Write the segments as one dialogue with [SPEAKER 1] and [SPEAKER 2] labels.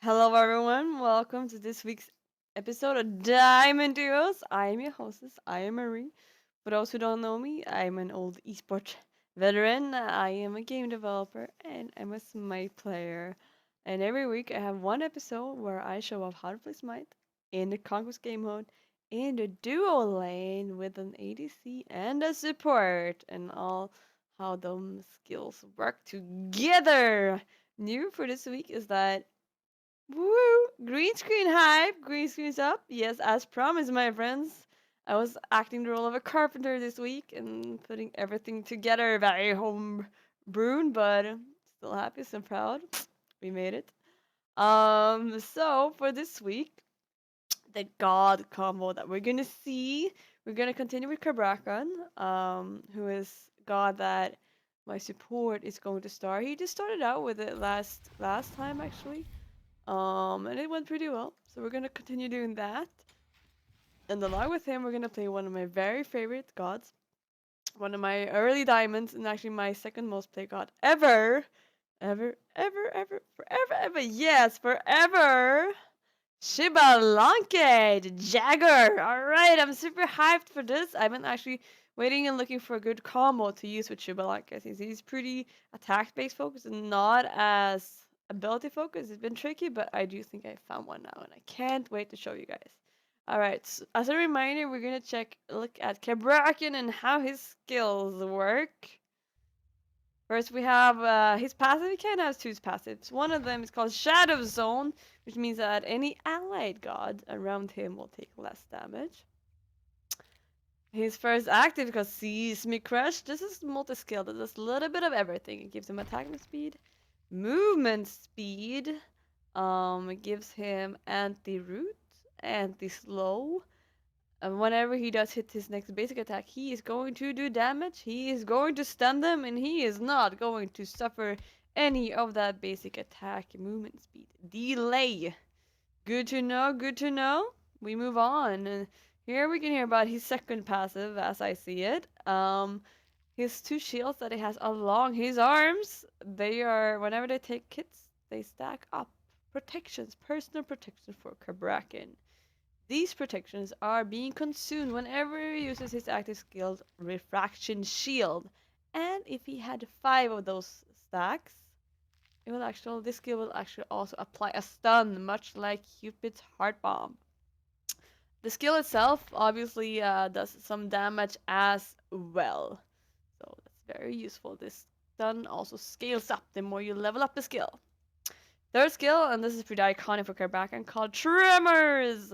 [SPEAKER 1] Hello, everyone. Welcome to this week's episode of Diamond Duos. I am your hostess. I am Marie. For those who don't know me, I'm an old esports veteran. I am a game developer and I'm a Smite player. And every week I have one episode where I show off how to play Smite in the Conquest game mode in the duo lane with an ADC and a support and all how those skills work together. New for this week is that woo! Green screen hype! Green screen's up. Yes, as promised, my friends. I was acting the role of a carpenter this week and putting everything together. Very home brewed, but still happy, so proud. We made it. So for this week, the god combo that we're gonna see, we're gonna continue with Cabrakan, who is god that my support is going to start. He just started out with it last time actually. And it went pretty well. So we're gonna continue doing that. And along with him, we're gonna play one of my very favorite gods, one of my early diamonds, and actually my second most played god ever, forever. Yes, forever. Xbalanque, the Jagger. All right, I'm super hyped for this. I've been actually waiting and looking for a good combo to use with Xbalanque since he's pretty attack-based focused and not as ability focused. It's been tricky, but I do think I found one now, and I can't wait to show you guys. All right, so as a reminder, we're gonna look at Cabrakan and how his skills work. First, we have his passive. He can have two passives. One of them is called Shadow Zone, which means that any allied god around him will take less damage. His first active is called Seismic Crush. This is multi-skill that does a little bit of everything. It gives him attacking speed, movement speed. It gives him anti-root, anti-slow, and whenever he does hit his next basic attack, he is going to do damage, he is going to stun them, and he is not going to suffer any of that basic attack movement speed. Delay. Good to know, good to know. We move on. And here we can hear about his second passive as I see it. His two shields that he has along his arms, they are, whenever they take hits, they stack up. Protections, personal protection for Cabrakan. These protections are being consumed whenever he uses his active skill Refraction Shield. And if he had 5 of those stacks, this skill will actually also apply a stun, much like Cupid's Heart Bomb. The skill itself obviously does some damage as well. So that's very useful. This stun also scales up the more you level up the skill. Third skill, and this is pretty iconic for Cabrakan, called Tremors.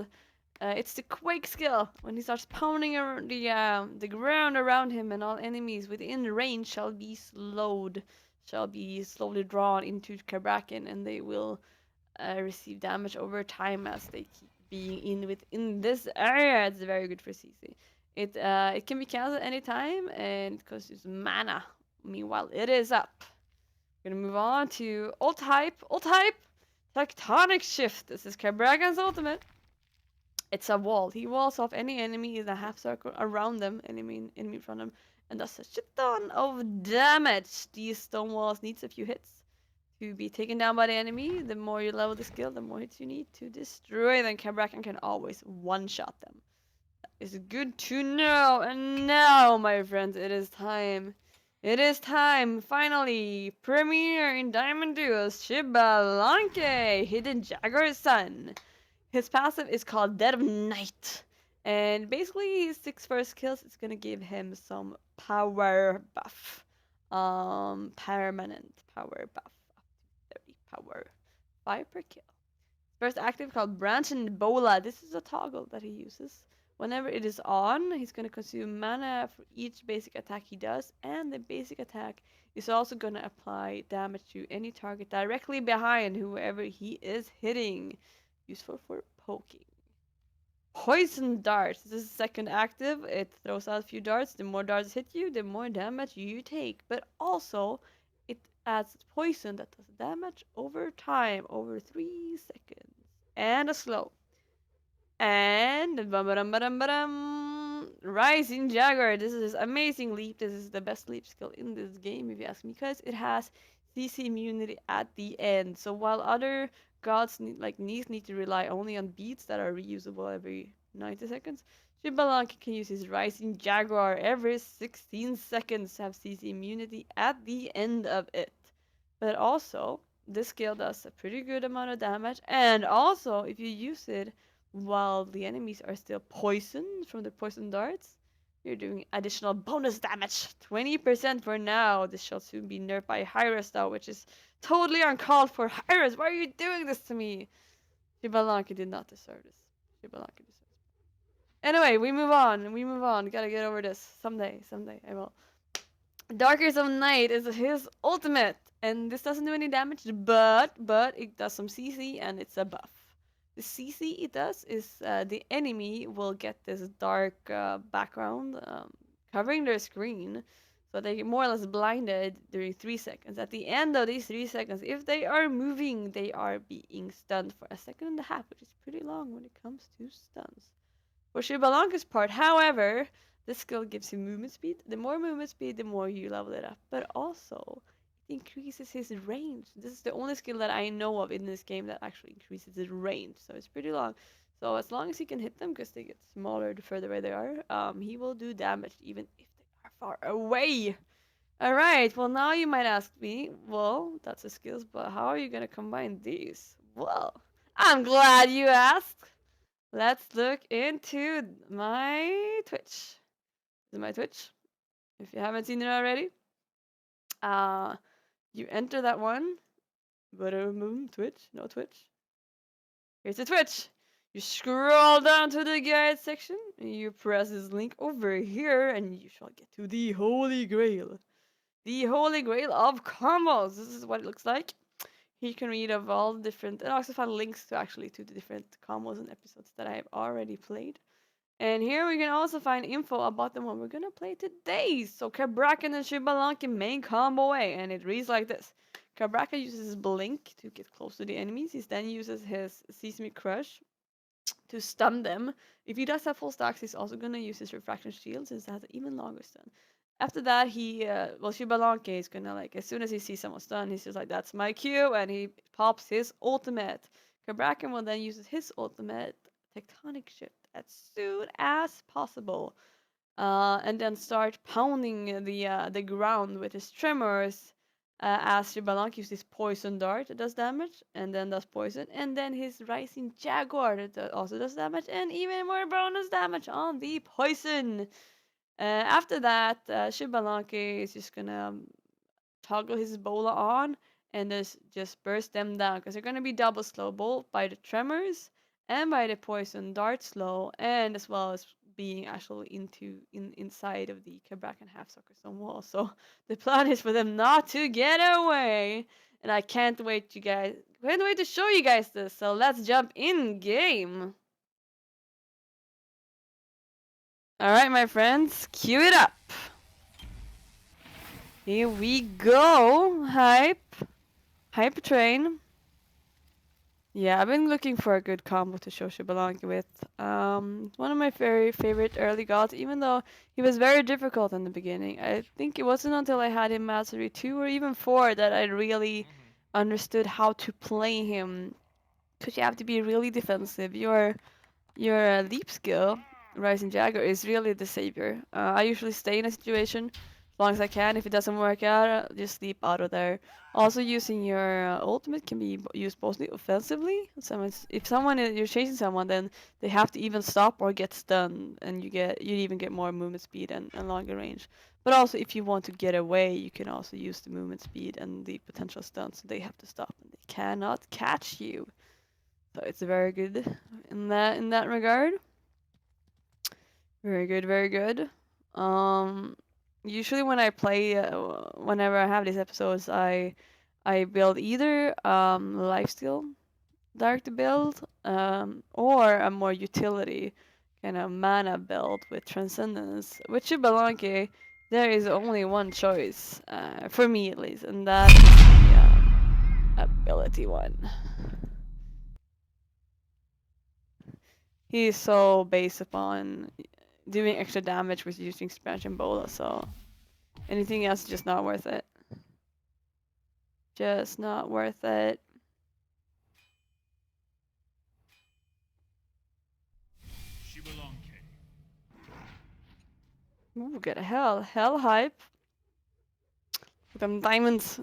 [SPEAKER 1] It's the Quake skill. When he starts pounding the ground around him, and all enemies within range shall be slowly drawn into Cabrakan, and they will receive damage over time as they keep being within this area. It's very good for CC. It can be cancelled anytime, and it consumes mana. Meanwhile, it is up. We're gonna move on to ult hype. Tectonic shift. This is Cabrakan's ultimate. It's a wall. He walls off any enemy in a half circle around them, enemy in front of him, and does a shit ton of damage. These stone walls needs a few hits to be taken down by the enemy. The more you level the skill, the more hits you need to destroy them. Cabrakan can always one-shot them. That is good to know. And now, my friends, it is time. It is time, finally, premiere in Diamond Duos, Xbalanque, Hidden Jagger's son. His passive is called Dead of Night. And basically, his 6 first kills is gonna give him some power buff. Permanent power buff. Up to 30 power. 5 per kill. First active called Branch and Bola. This is a toggle that he uses. Whenever it is on, he's gonna consume mana for each basic attack he does. And the basic attack is also gonna apply damage to any target directly behind whoever he is hitting. Useful for poking. Poison darts. This is second active. It throws out a few darts. The more darts hit you, the more damage you take. But also, it adds poison that does damage over time, over 3 seconds. And a slow. And Rising Jagger. This is amazing leap. This is the best leap skill in this game, if you ask me, because it has CC immunity at the end. So while other gods need to rely only on beats that are reusable every 90 seconds. Xbalanque can use his Rising Jaguar every 16 seconds to have CC immunity at the end of it. But also, this skill does a pretty good amount of damage, and also, if you use it while the enemies are still poisoned from the poison darts, you're doing additional bonus damage. 20% for now. This shall soon be nerfed by Hyras though, which is totally uncalled for. Hyras, why are you doing this to me? Xbalanque did not deserve this. Xbalanque deserves it. Anyway, we move on. We move on. Gotta get over this. Someday. Someday I will. Darkest of Night is his ultimate. And this doesn't do any damage, but it does some CC and it's a buff. The CC it does is the enemy will get this dark background covering their screen, so they get more or less blinded during 3 seconds. At the end of these 3 seconds, if they are moving, they are being stunned for a second and a half, which is pretty long when it comes to stuns. For Xbalanque's part, however, this skill gives him movement speed. The more movement speed, the more you level it up. But also, it increases his range. This is the only skill that I know of in this game that actually increases his range. So it's pretty long. So as long as he can hit them, because they get smaller the further away they are, he will do damage even if they are far away. Alright, well now you might ask me, well, that's the skills, but how are you going to combine these? Well, I'm glad you asked. Let's look into my Twitch. This is my Twitch. If you haven't seen it already, you enter that one. Twitch, no Twitch. Here's the Twitch. You scroll down to the guide section, and you press this link over here, and you shall get to the Holy Grail. The Holy Grail of combos. This is what it looks like. Here you can read of all the different, and also find links to the different combos and episodes that I have already played. And here we can also find info about the one we're gonna play today. So Cabrakan and Xbalanque main combo A, and it reads like this. Cabrakan uses his blink to get close to the enemies. He then uses his Sesame Crush to stun them. If he does have full stacks, he's also gonna use his Refraction Shield since it has an even longer stun. After that, Xbalanque is gonna, like, as soon as he sees someone stunned, he's just like, that's my cue, and he pops his ultimate. Cabrakan will then use his ultimate, Tectonic Shift, as soon as possible, and then start pounding the ground with his tremors. As Xbalanque uses Poison Dart that does damage, and then does poison, and then his Rising Jaguar that also does damage, and even more bonus damage on the poison. After that, Xbalanque is just gonna toggle his bola on and just burst them down because they're gonna be double slow both by the tremors and by the poison dart slow, and as well as being actually inside of the Cabrakan half stone wall. So the plan is for them not to get away, and I can't wait to show you guys this. So let's jump in game. All right, my friends, cue it up. Here we go. Hype train. Yeah, I've been looking for a good combo to show Xbalanque with. One of my very favorite early gods, even though he was very difficult in the beginning. I think it wasn't until I had him Mastery 2 or even 4 that I really understood how to play him. Because you have to be really defensive. Your leap skill, Rising Jaguar, is really the savior. I usually stay in a situation as long as I can. If it doesn't work out, just leap out of there. Also, using your ultimate can be used mostly offensively. If you're chasing someone, then they have to even stop or get stunned, and you even get more movement speed and longer range. But also, if you want to get away, you can also use the movement speed and the potential stun, so they have to stop and they cannot catch you. So it's very good in that regard. Very good, very good. Usually when I play, whenever I have these episodes, I build either lifesteal direct build, or a more utility kind of mana build with transcendence. With Xbalanque, there is only one choice, for me at least, and that is the ability one. He is so based upon doing extra damage with using expansion bola, so anything else is just not worth it. Just not worth it. Ooh, get a hell hype. Them diamonds.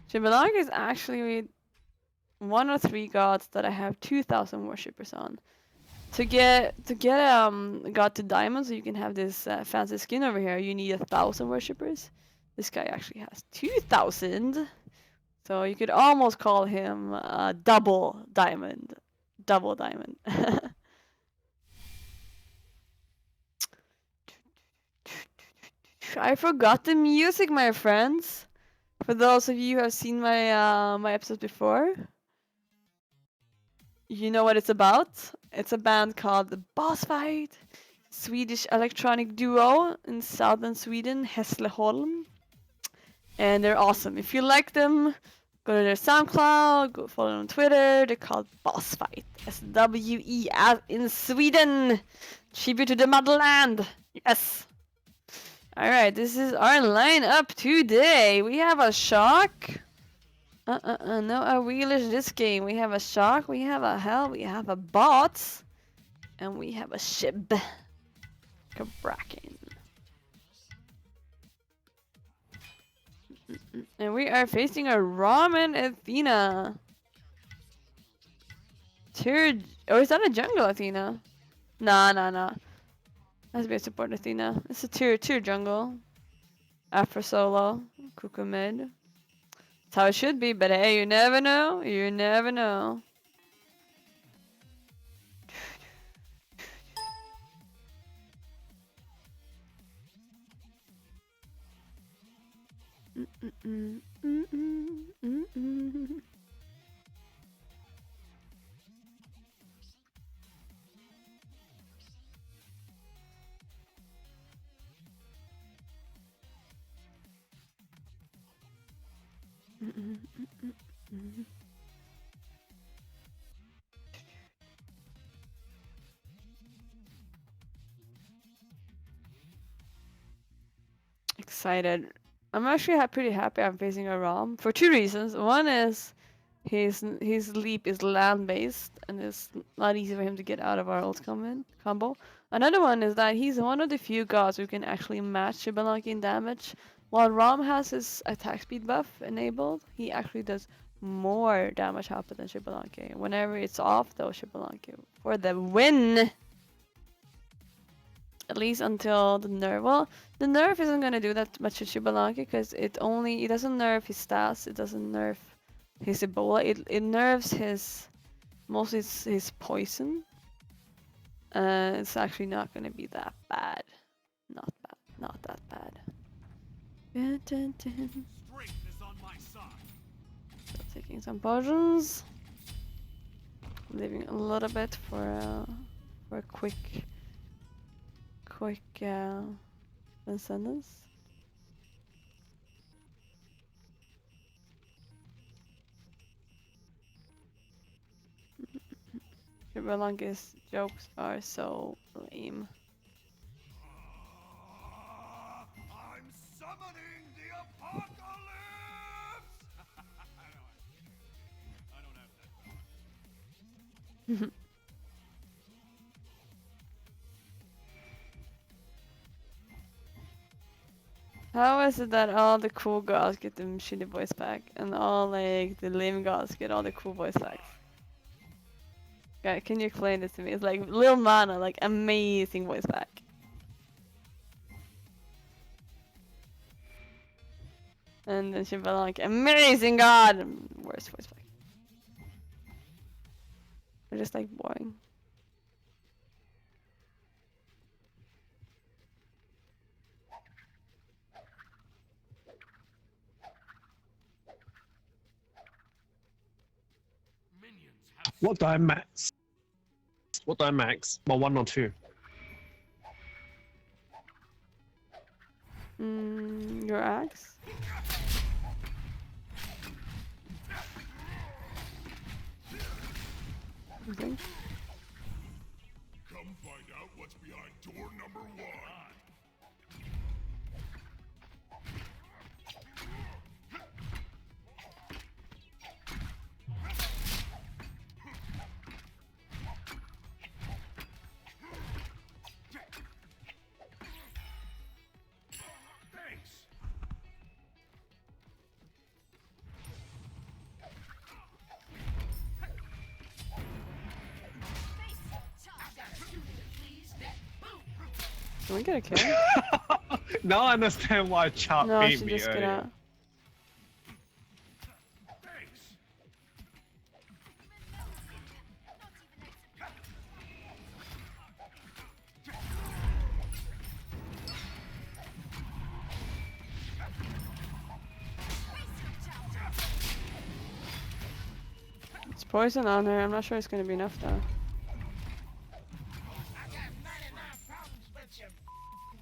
[SPEAKER 1] Xbalanque is actually one of 3 gods that I have 2,000 worshippers on. To get god to diamond, so you can have this fancy skin over here, you need 1,000 worshippers. This guy actually has 2,000, so you could almost call him double diamond. Double diamond. I forgot the music, my friends. For those of you who have seen my my episodes before, you know what it's about. It's a band called The Boss Fight, Swedish electronic duo in southern Sweden, Hässleholm, and they're awesome. If you like them, go to their SoundCloud, go follow them on Twitter. They're called Boss Fight, SWE, as in Sweden. Tribute to the motherland. Yes. All right, this is our lineup today. We have a Shock. No a wheelers this game. We have a Shock, we have a Hell, we have a Bots, and we have a Shib. Cabrakan. And we are facing a Ramen Athena. Oh, is that a jungle Athena? Nah. Has to be a support Athena. It's a tier 2 jungle. Afro solo. Cuckoo mid. That's how it should be, but hey, you never know. You never know. Excited. I'm actually pretty happy I'm facing a Rom for 2 reasons. One is his leap is land based and it's not easy for him to get out of our ult combo. Another one is that he's one of the few gods who can actually match Xbalanque in damage. While Rom has his attack speed buff enabled, he actually does more damage output than Xbalanque. Whenever it's off though, Xbalanque for the win! At least until the nerf. Well, the nerf isn't gonna do that much to Xbalanque because it doesn't nerf his stats, it doesn't nerf his Ebola, it nerfs mostly his poison. It's actually not gonna be that bad. Not that bad. Dun. So taking some potions. Leaving a little bit for a quick sentence. Xbalanque's jokes are so lame.
[SPEAKER 2] I'm summoning the apocalypse! I don't have that.
[SPEAKER 1] How is it that all the cool girls get the shitty voice back and all like the lame girls get all the cool voice backs? Okay, can you explain this to me? It's like Lil Mana, like amazing voice back. And then Xbalanque, amazing god! Worst voice back. They're just like boring.
[SPEAKER 3] What do I max? Well, 1 or 2.
[SPEAKER 1] Your axe? Okay.
[SPEAKER 2] Come find out what's behind door number 1.
[SPEAKER 1] Can we get a kill?
[SPEAKER 3] Now I understand why Chop
[SPEAKER 1] No,
[SPEAKER 3] beat
[SPEAKER 1] she
[SPEAKER 3] me
[SPEAKER 1] just get
[SPEAKER 3] earlier.
[SPEAKER 1] out.
[SPEAKER 2] Thanks.
[SPEAKER 1] It's poison on her. I'm not sure it's gonna be enough though.
[SPEAKER 2] I got 99 problems, but you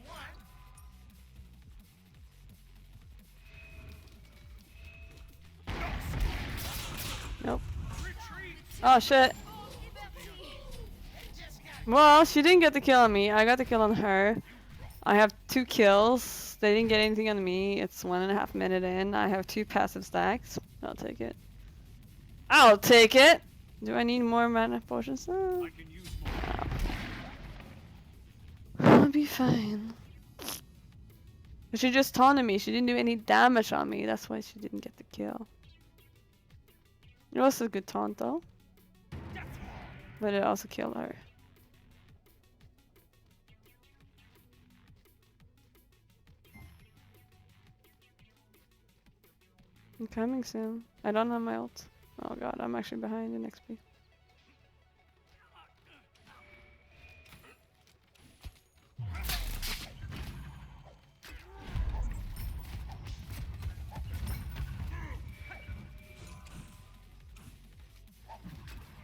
[SPEAKER 2] one.
[SPEAKER 1] Nope.
[SPEAKER 2] Retreat.
[SPEAKER 1] Oh shit. Well, she didn't get the kill on me. I got the kill on her. I have 2 kills. They didn't get anything on me. It's 1.5 minutes in. I have 2 passive stacks. I'll take it. I'll take it! Do I need more mana potions?
[SPEAKER 2] I can use more.
[SPEAKER 1] I'll be fine. But she just taunted me. She didn't do any damage on me. That's why she didn't get the kill. It was a good taunt though. But it also killed her. I'm coming soon. I don't have my ult. Oh god, I'm actually behind in XP.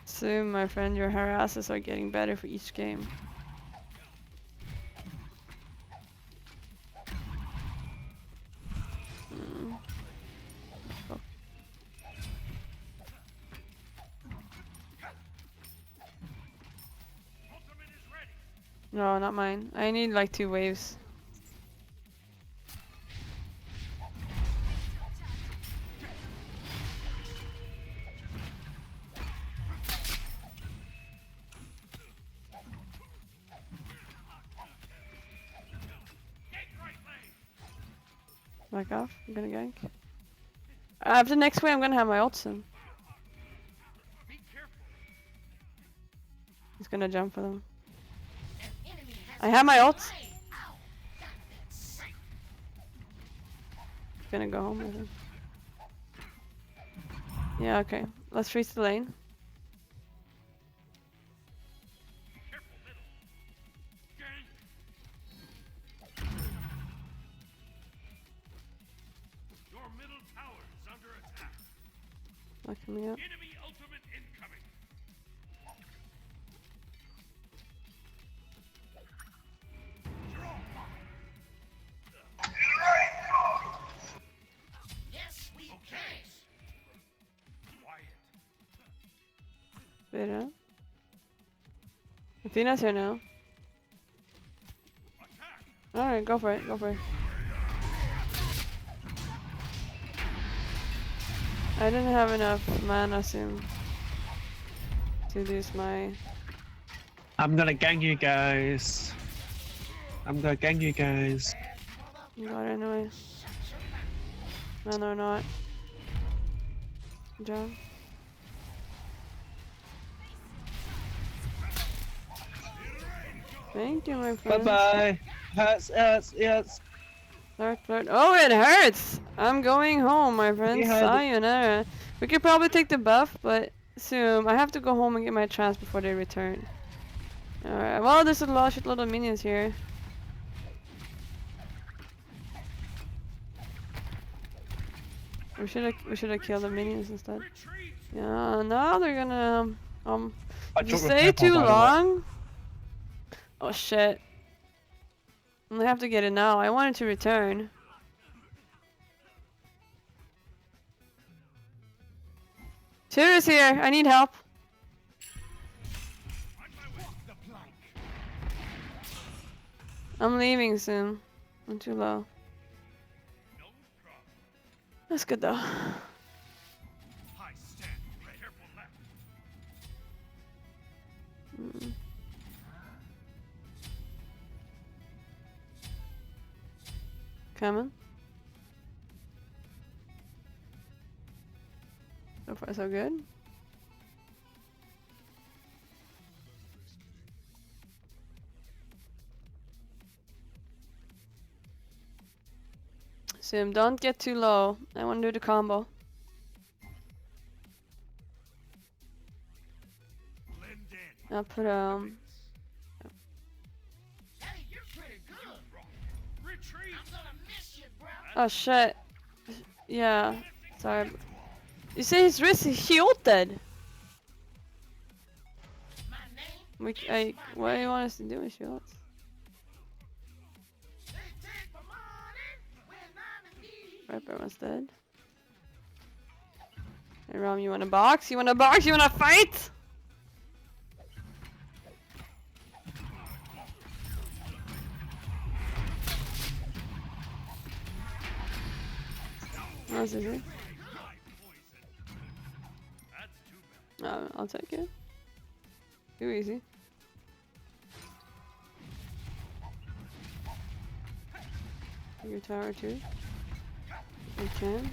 [SPEAKER 1] Soon, my friend, your harasses are getting better for each game. Oh.
[SPEAKER 2] Ultimate is ready.
[SPEAKER 1] No, not mine. I need like 2 waves.
[SPEAKER 2] Get right lane.
[SPEAKER 1] Back off. I'm gonna gank. After next wave, I'm gonna have my ult soon.
[SPEAKER 2] Be careful.
[SPEAKER 1] He's gonna jump for them. I have my ult. Gonna go home with him. Yeah, okay. Let's freeze the lane.
[SPEAKER 2] Careful, middle. Gang. Your middle tower is under attack.
[SPEAKER 1] Not coming out.
[SPEAKER 2] Enemy ultimate incoming. You're all mine. Yes, we can. Quiet.
[SPEAKER 1] Better. Athena's here now.
[SPEAKER 2] Attack.
[SPEAKER 1] Alright, go for it. Go for it. I didn't have enough mana soon to use my.
[SPEAKER 3] I'm gonna gang you guys. I'm gonna gang you guys.
[SPEAKER 1] God, anyway. No, they're not. Good job. Thank you, my
[SPEAKER 3] Bye
[SPEAKER 1] friend.
[SPEAKER 3] bye. Hurts, hurts, yes.
[SPEAKER 1] Flirt. Oh, it hurts! I'm going home, my friend.
[SPEAKER 3] You had it.
[SPEAKER 1] Sayonara. We could probably take the buff, but soon. I have to go home and get my chance before they return. Alright, well, there's a shitload of minions here. We should have killed the minions instead.
[SPEAKER 2] Retreat.
[SPEAKER 1] Yeah, now they're gonna
[SPEAKER 3] I
[SPEAKER 1] Did you
[SPEAKER 3] took the
[SPEAKER 1] stay
[SPEAKER 3] pepper,
[SPEAKER 1] too
[SPEAKER 3] by the way.
[SPEAKER 1] long? Oh shit. I have to get it now. I wanted to return. Tira's here. I need help.
[SPEAKER 2] On my way. The plank.
[SPEAKER 1] I'm leaving soon. I'm too low.
[SPEAKER 2] No problem.
[SPEAKER 1] That's good though.
[SPEAKER 2] High stand. Ready. Careful left.
[SPEAKER 1] Mm. Coming. So far so good. Sim, don't get too low. I want to do the combo.
[SPEAKER 2] Blend in.
[SPEAKER 1] I'll put
[SPEAKER 4] Hey, you're pretty good.
[SPEAKER 2] Retreat.
[SPEAKER 4] I'm gonna miss you, bro.
[SPEAKER 1] Oh shit. Yeah. Sorry. You say his wrist is healed.
[SPEAKER 4] My name.
[SPEAKER 1] What do you want us to do with shields?
[SPEAKER 4] They take my money when I'm in need.
[SPEAKER 1] Right, everyone's dead. Hey Rom, you wanna box? You wanna box? You wanna fight? Oh, is it?
[SPEAKER 2] High poison. That's too bad.
[SPEAKER 1] I'll take it. Too easy. Your tower too. You can.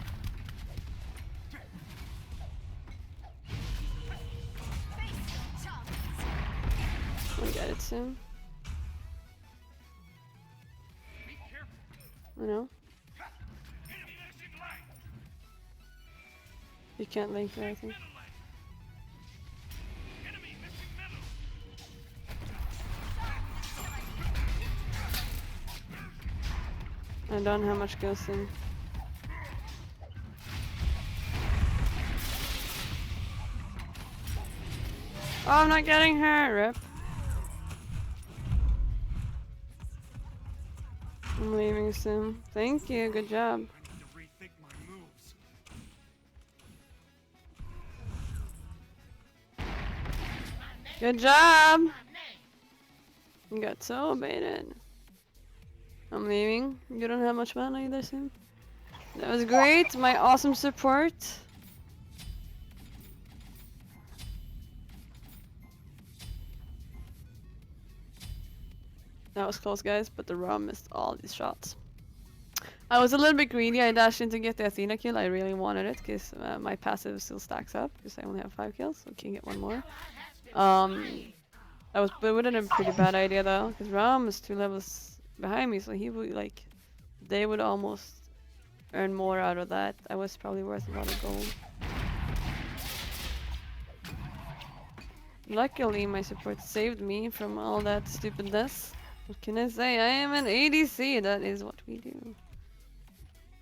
[SPEAKER 1] I'll get it soon.
[SPEAKER 2] Be careful.
[SPEAKER 1] I know.
[SPEAKER 2] Enemy missing light.
[SPEAKER 1] You can't link there, I think.
[SPEAKER 2] Middle lane. Enemy missing middle.
[SPEAKER 1] I don't know how much goes in. Oh, I'm not getting her. Rip. I'm leaving soon. Thank you. Good job.
[SPEAKER 2] I need to rethink my moves.
[SPEAKER 1] Good job.
[SPEAKER 4] My name.
[SPEAKER 1] You got so baited. I'm leaving. You don't have much mana either, Sim. That was great. My awesome support. That was close, guys, but the Rom missed all these shots. I was a little bit greedy. I dashed in to get the Athena kill. I really wanted it because my passive still stacks up because I only have 5 kills, so I can get one more. It would have been a pretty bad idea though, because Rom is 2 levels behind me, so he would they would almost earn more out of that. I was probably worth a lot of gold. Luckily, my support saved me from all that stupidness. What can I say? I am an ADC. That is what we do.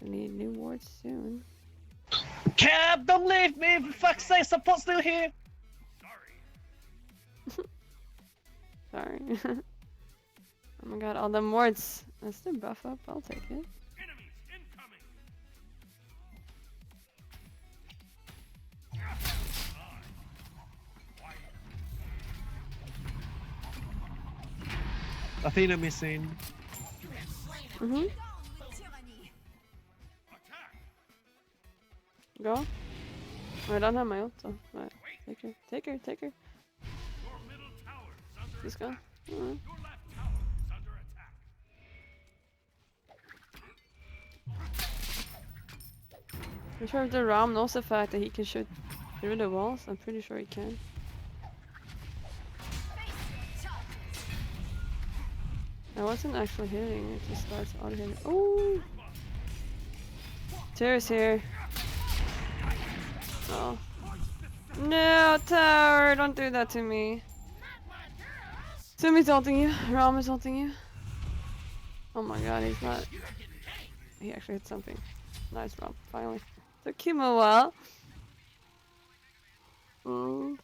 [SPEAKER 1] I need new wards soon.
[SPEAKER 3] Cab, don't leave me! For fuck's sake, support's still here!
[SPEAKER 2] Sorry.
[SPEAKER 1] Sorry. Oh my god, all them wards. That's the buff up. I'll take it.
[SPEAKER 2] Enemies incoming.
[SPEAKER 3] Athena missing.
[SPEAKER 1] Mhm.
[SPEAKER 2] Attack.
[SPEAKER 1] Go. I don't have my ult, so right. Take her. Take her. Take her.
[SPEAKER 2] Your middle tower is under
[SPEAKER 1] She's
[SPEAKER 2] attack.
[SPEAKER 1] gone. Alright.
[SPEAKER 2] Your left tower is under attack.
[SPEAKER 1] I'm sure if the Ram knows the fact that he can shoot through the walls. I'm pretty sure he can. I wasn't actually hitting, it just starts auto hitting. Oh! Tara's here. Oh. No, Tower! Don't do that to me. Sumi's ulting you. Ram is ulting you. Oh my god, he's not. He actually hit something. Nice, Ram. Finally. Took him a while. Mm.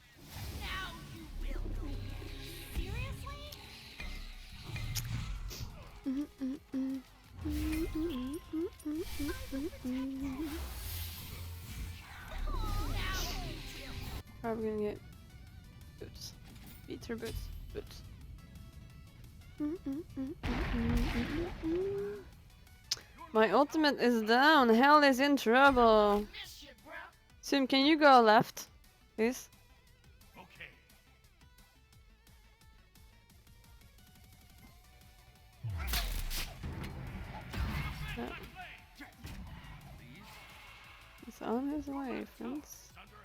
[SPEAKER 1] Probably gonna get boots. Beat her boots. Boots. My ultimate is down. Hell is in trouble. Sim, can you go left, please?
[SPEAKER 2] Okay.
[SPEAKER 1] He's on his way, friends.
[SPEAKER 2] Is under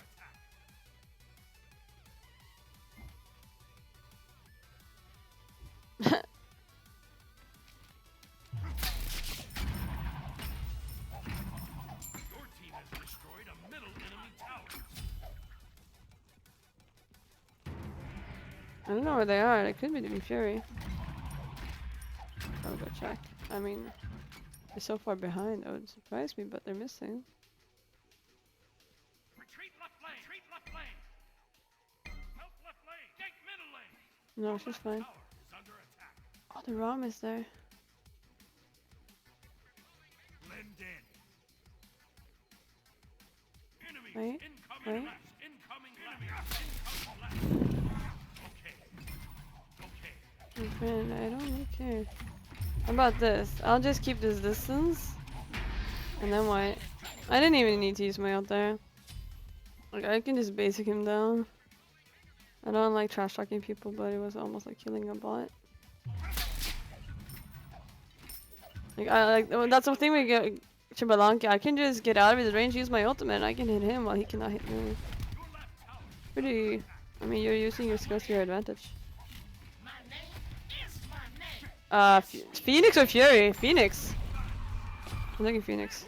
[SPEAKER 2] attack.
[SPEAKER 1] I don't know where they are. They could be doing Fury. I'll go check. I mean, they're so far behind. That would surprise me, but they're missing.
[SPEAKER 2] Retreat left lane. Retreat left lane. Help left lane. Gank middle lane.
[SPEAKER 1] No, she's fine.
[SPEAKER 2] Tower is under attack.
[SPEAKER 1] Oh, the ROM is there.
[SPEAKER 2] Blend in. Enemy
[SPEAKER 1] Wait,
[SPEAKER 2] incoming
[SPEAKER 1] wait.
[SPEAKER 2] left. Incoming left. Incoming left. Okay. Okay.
[SPEAKER 1] My friend, I don't really care. How about this? I'll just keep this distance. And then what? I didn't even need to use my ult there. Like, I can just basic him down. I don't like trash talking people, but it was almost like killing a bot. Like, that's the thing we get Xbalanque. I can just get out of his range, use my ultimate, and I can hit him while he cannot hit me. Pretty. I mean, you're using your skills to your advantage.
[SPEAKER 4] My name is my name.
[SPEAKER 1] Phoenix or Fury? Phoenix. I'm thinking Phoenix.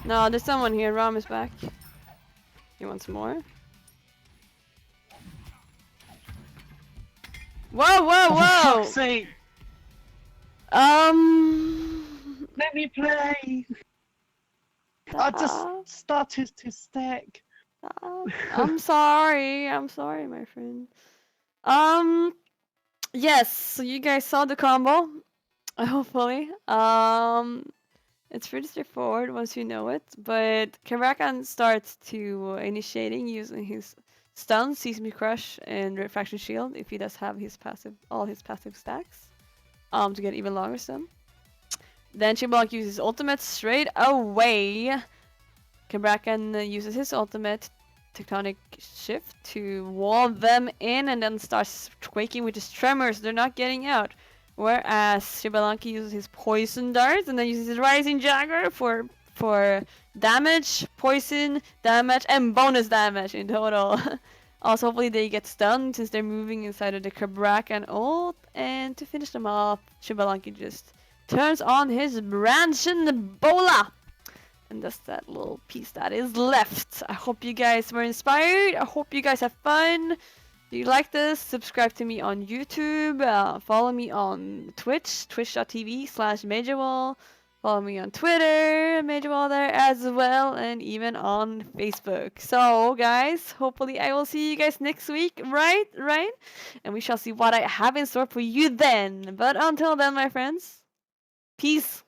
[SPEAKER 1] No, there's someone here. Ram is back. He wants more. Whoa, whoa,
[SPEAKER 3] For
[SPEAKER 1] whoa!
[SPEAKER 3] fuck's sake, let me play. I just started to stack.
[SPEAKER 1] I'm sorry. I'm sorry, my friend. Yes. So you guys saw the combo. Hopefully. It's pretty straightforward once you know it. But Cabrakan starts to initiating using his stun, Seismic Crush, and Refraction Shield if he does have his passive, all his passive stacks. To get even longer stun. Then Xbalanque uses ultimate straight away. Cabrakan uses his ultimate Tectonic Shift to wall them in and then starts quaking with his tremors. They're not getting out. Whereas Xbalanque uses his poison darts and then uses his rising jagger for damage, poison, damage, and bonus damage in total. Also, hopefully they get stunned since they're moving inside of the Cabrakan ult. And to finish them off, Xbalanque just turns on his Branchen Bola. And that's that little piece that is left. I hope you guys were inspired. I hope you guys have fun. If you like this, subscribe to me on YouTube. Follow me on Twitch, twitch.tv/Mejerwall. Follow me on Twitter, Mejerwall there as well, and even on Facebook. So, guys, hopefully I will see you guys next week, right? And we shall see what I have in store for you then. But until then, my friends, peace.